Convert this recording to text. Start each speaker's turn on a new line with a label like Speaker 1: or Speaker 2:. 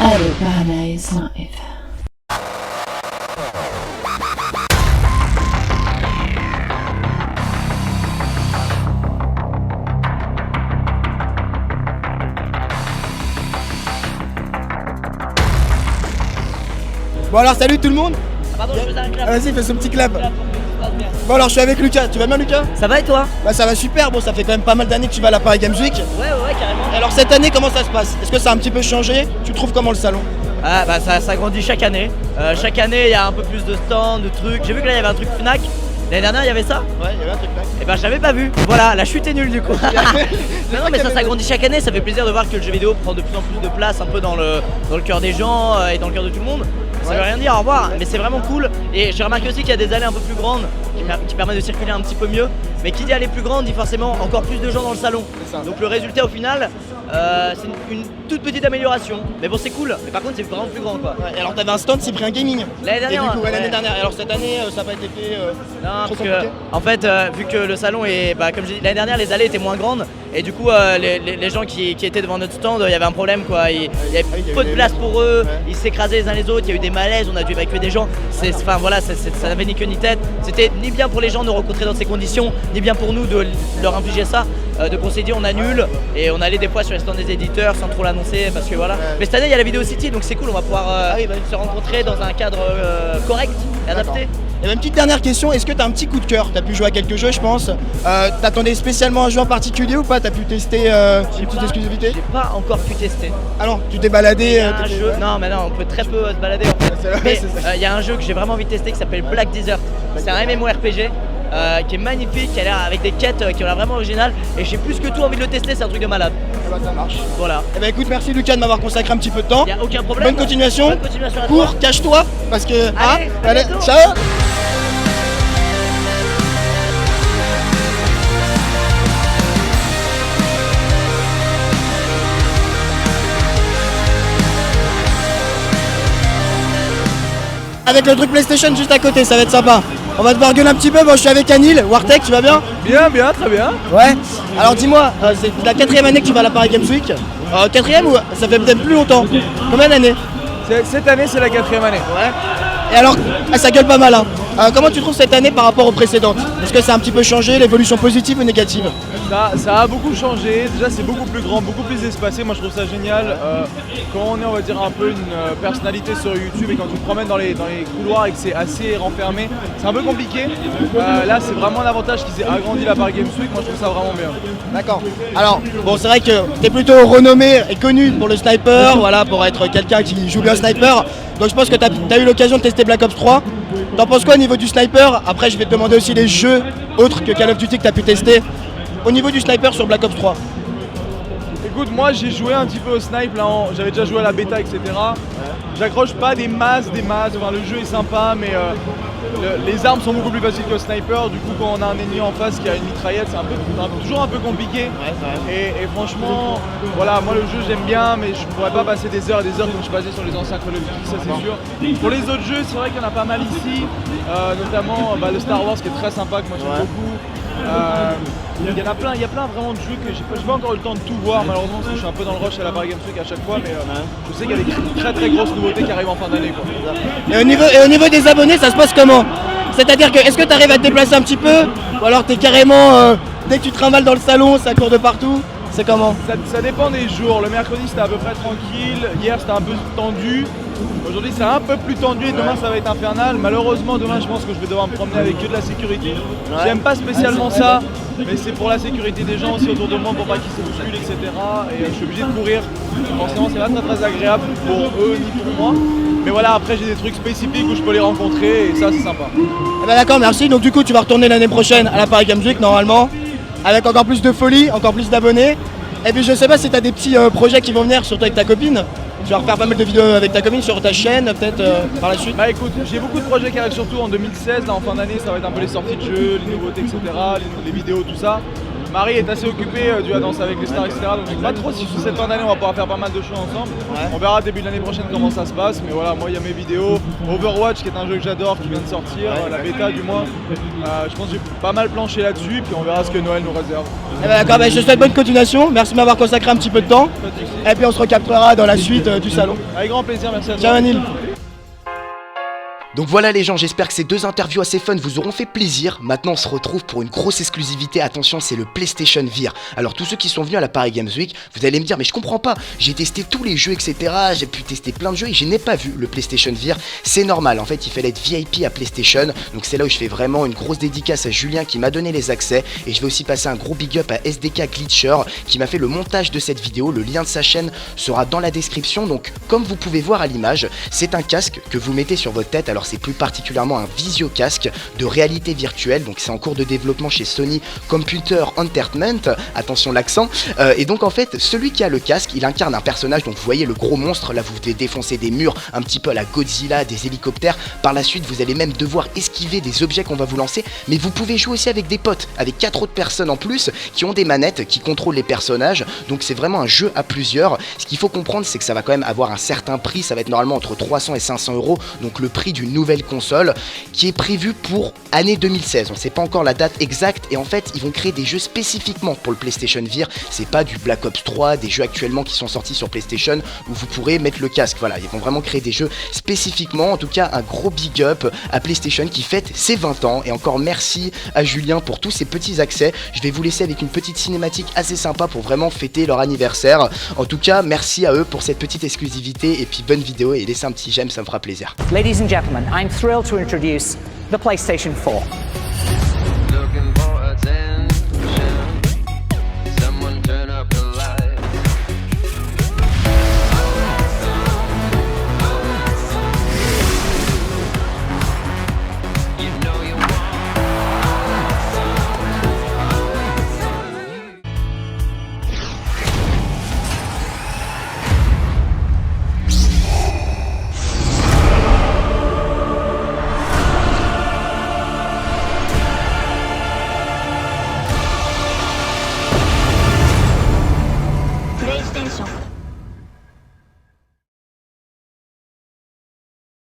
Speaker 1: Paradise Live.
Speaker 2: Bon alors salut tout le monde.
Speaker 3: Pardon, je faisais un clap.
Speaker 2: Vas-y, fais ce petit clap.
Speaker 3: Bien.
Speaker 2: Bon alors je suis avec Lucas, tu vas bien Lucas?
Speaker 3: Ça va et toi?
Speaker 2: Bah ça va super, bon ça fait quand même pas mal d'années que tu vas à la Paris Games Week.
Speaker 3: Ouais, carrément.
Speaker 2: Alors cette année comment ça se passe? Est-ce que ça a un petit peu changé? Tu trouves comment le salon?
Speaker 3: Ah bah ça grandit chaque année. Chaque année il y a un peu plus de stands, de trucs. J'ai vu que là il y avait un truc Fnac. L'année dernière il y avait ça?
Speaker 2: Ouais, il y avait un truc là.
Speaker 3: Et ben je l'avais pas vu. Voilà, la chute est nulle du coup. Non mais ça grandit chaque année, ça fait plaisir de voir que le jeu vidéo prend de plus en plus de place un peu dans le cœur des gens et dans le cœur de tout le monde. Ça veut rien dire, au revoir, mais c'est vraiment cool. Et j'ai remarqué aussi qu'il y a des allées un peu plus grandes qui permettent de circuler un petit peu mieux. Mais qui dit allées plus grandes dit forcément encore plus de gens dans le salon. Donc le résultat au final, c'est une toute petite amélioration. Mais bon c'est cool, mais par contre c'est vraiment plus grand quoi.
Speaker 2: Ouais, et alors t'avais un stand Cyprien Gaming.
Speaker 3: L'année dernière,
Speaker 2: et du coup,
Speaker 3: ouais.
Speaker 2: l'année dernière. Et alors cette année ça n'a pas été fait
Speaker 3: Non,
Speaker 2: trop
Speaker 3: parce que,
Speaker 2: compliqué.
Speaker 3: en fait, vu que le salon est, comme j'ai dit, l'année dernière, les allées étaient moins grandes et du coup, les gens qui étaient devant notre stand, il y avait un problème quoi. Il y avait peu de place pour eux, ils s'écrasaient les uns les autres, il y a eu des malaises, on a dû évacuer des gens. Enfin voilà, ça n'avait ni queue ni tête. C'était ni bien pour les gens de nous rencontrer dans ces conditions, ni bien pour nous de leur infliger ça. Donc on s'est dit on annule et on allait des fois sur les stands des éditeurs sans trop l'annoncer parce que voilà. Mais cette année il y a la vidéo City donc c'est cool, on va pouvoir se rencontrer dans un cadre correct et adapté.
Speaker 2: Et une petite dernière question, est-ce que tu as un petit coup de cœur? Tu as pu jouer à quelques jeux je pense. T'attendais spécialement un jeu en particulier ou pas? Tu as pu tester une petite exclusivité?
Speaker 3: J'ai pas encore pu tester.
Speaker 2: Ah non, tu t'es baladé.
Speaker 3: Il y a un jeu, non mais non, on peut très peu se balader en fait.
Speaker 2: Ouais,
Speaker 3: Mais
Speaker 2: c'est ça.
Speaker 3: il y a un jeu que j'ai vraiment envie de tester qui s'appelle Black Desert. C'est un MMORPG qui est magnifique, qui a l'air avec des quêtes qui ont l'air vraiment originales. Et j'ai plus que tout envie de le tester, c'est un truc de malade.
Speaker 2: Eh ben, ça marche.
Speaker 3: Voilà.
Speaker 2: Eh ben écoute, merci Lucas de m'avoir consacré un petit peu de temps.
Speaker 3: Y a aucun problème.
Speaker 2: Bonne continuation.
Speaker 3: Bonne continuation à toi.
Speaker 2: Cours, cache-toi parce que.
Speaker 3: Allez, à bientôt.
Speaker 2: ciao. Avec le truc PlayStation juste à côté, ça va être sympa. On va devoir gueuler un petit peu. Bon, je suis avec Anil, Wartech, tu vas bien?
Speaker 4: Bien, très bien.
Speaker 2: Ouais. Alors dis-moi, c'est la 4e année que tu vas à la Paris Games Week. 4e ou ça fait peut-être plus longtemps? Combien d'années?
Speaker 4: Cette année, c'est la 4e année.
Speaker 2: Ouais. Et alors, ça gueule pas mal hein. Comment tu trouves cette année par rapport aux précédentes? Est-ce que ça a un petit peu changé, l'évolution positive ou négative?
Speaker 4: Ça a beaucoup changé. Déjà, c'est beaucoup plus grand, beaucoup plus espacé. Moi, je trouve ça génial. Quand on est, on va dire, un peu une personnalité sur YouTube et quand tu te promènes dans les couloirs et que c'est assez renfermé, c'est un peu compliqué. Là, c'est vraiment un avantage qu'ils aient agrandi la Paris Games Week. Moi, je trouve ça vraiment bien.
Speaker 2: D'accord. Alors, bon, c'est vrai que t'es plutôt renommé et connu pour le sniper, voilà, pour être quelqu'un qui joue bien sniper. Donc je pense que t'as eu l'occasion de tester Black Ops 3. T'en penses quoi au niveau du sniper? Après, je vais te demander aussi les jeux autres que Call of Duty que t'as pu tester. Au niveau du sniper sur Black Ops 3.
Speaker 4: Écoute, moi, j'ai joué un petit peu au snipe. Là, j'avais déjà joué à la bêta, etc. J'accroche pas des masses. Enfin, le jeu est sympa, mais les armes sont beaucoup plus faciles que le sniper. Du coup, quand on a un ennemi en face qui a une mitraillette, c'est toujours un peu compliqué. Et franchement, voilà, moi le jeu j'aime bien, mais je ne pourrais pas passer des heures et des heures comme je passais sur les anciens Call of Duty, ça c'est sûr. Pour les autres jeux, c'est vrai qu'il y en a pas mal ici, notamment le Star Wars qui est très sympa, que moi j'aime beaucoup. Il y a plein vraiment de jeux que j'ai pas encore eu le temps de tout voir malheureusement parce que je suis un peu dans le rush à la Paris Games Week à chaque fois, mais je sais qu'il y a des très très grosses nouveautés qui arrivent en fin d'année.
Speaker 2: Et au niveau des abonnés, ça se passe comment? C'est-à-dire que est-ce que tu arrives à te déplacer un petit peu? Ou alors t'es carrément, dès que tu te trimbales dans le salon, ça court de partout? C'est comment?
Speaker 4: Ça dépend des jours. Le mercredi c'était à peu près tranquille, hier c'était un peu tendu. Aujourd'hui c'est un peu plus tendu et demain ça va être infernal. Malheureusement demain je pense que je vais devoir me promener avec que de la sécurité. J'aime pas spécialement ça, mais c'est pour la sécurité des gens aussi autour de moi pour pas qu'ils se bousculent, etc. Et je suis obligé de courir. Forcément c'est pas très agréable pour eux ni pour moi. Mais voilà, après j'ai des trucs spécifiques où je peux les rencontrer et ça c'est sympa.
Speaker 2: Eh ben d'accord, merci. Donc du coup tu vas retourner l'année prochaine à la Paris Games Week normalement, avec encore plus de folie, encore plus d'abonnés. Et puis je sais pas si tu as des petits projets qui vont venir, surtout avec ta copine. Tu vas refaire pas mal de vidéos avec ta copine sur ta chaîne, peut-être par la suite.
Speaker 4: Bah écoute, j'ai beaucoup de projets qui arrivent surtout en 2016, là en fin d'année, ça va être un peu les sorties de jeux, les nouveautés, etc., les vidéos, tout ça. Marie est assez occupée dû à Danse avec les stars, etc. Donc je sais pas trop si sur cette fin d'année on va pouvoir faire pas mal de choses ensemble.
Speaker 2: Ouais.
Speaker 4: On verra début de l'année prochaine comment ça se passe. Mais voilà, moi il y a mes vidéos. Overwatch qui est un jeu que j'adore, qui vient de sortir, la bêta du moins. Je pense que j'ai pas mal planché là-dessus. Puis on verra ce que Noël nous réserve.
Speaker 2: Eh ben, d'accord, je te souhaite bonne continuation. Merci de m'avoir consacré un petit peu de temps.
Speaker 4: Pas de soucis.
Speaker 2: Et puis on se recaptera dans la suite du salon.
Speaker 4: Avec grand plaisir, merci à toi.
Speaker 2: Ciao Anil.
Speaker 1: Donc voilà les gens, j'espère que ces deux interviews assez fun vous auront fait plaisir. Maintenant on se retrouve pour une grosse exclusivité, attention c'est le PlayStation VR. Alors tous ceux qui sont venus à la Paris Games Week, vous allez me dire mais je comprends pas, j'ai testé tous les jeux etc, j'ai pu tester plein de jeux et je n'ai pas vu le PlayStation VR. C'est normal, en fait il fallait être VIP à PlayStation, donc c'est là où je fais vraiment une grosse dédicace à Julien qui m'a donné les accès. Et je vais aussi passer un gros big up à SDK Glitcher qui m'a fait le montage de cette vidéo, le lien de sa chaîne sera dans la description. Donc comme vous pouvez voir à l'image, c'est un casque que vous mettez sur votre tête. Alors c'est plus particulièrement un visio casque de réalité virtuelle, donc c'est en cours de développement chez Sony Computer Entertainment, attention l'accent, et donc en fait celui qui a le casque il incarne un personnage, donc vous voyez le gros monstre là, vous devez défoncer des murs un petit peu à la Godzilla, des hélicoptères, par la suite vous allez même devoir esquiver des objets qu'on va vous lancer, mais vous pouvez jouer aussi avec des potes, avec 4 autres personnes en plus qui ont des manettes, qui contrôlent les personnages, donc c'est vraiment un jeu à plusieurs. Ce qu'il faut comprendre c'est que ça va quand même avoir un certain prix, ça va être normalement entre 300 et 500 €, donc le prix d'une nouvelle console qui est prévue pour année 2016. On sait pas encore la date exacte et en fait ils vont créer des jeux spécifiquement pour le PlayStation VR. C'est pas du Black Ops 3, des jeux actuellement qui sont sortis sur PlayStation où vous pourrez mettre le casque. Voilà, ils vont vraiment créer des jeux spécifiquement. En tout cas un gros big up à PlayStation qui fête ses 20 ans et encore merci à Julien pour tous ces petits accès. Je vais vous laisser avec une petite cinématique assez sympa pour vraiment fêter leur anniversaire. En tout cas merci à eux pour cette petite exclusivité et puis bonne vidéo et laissez un petit j'aime, ça me fera plaisir.
Speaker 5: Ladies and gentlemen, I'm thrilled to introduce the PlayStation 4.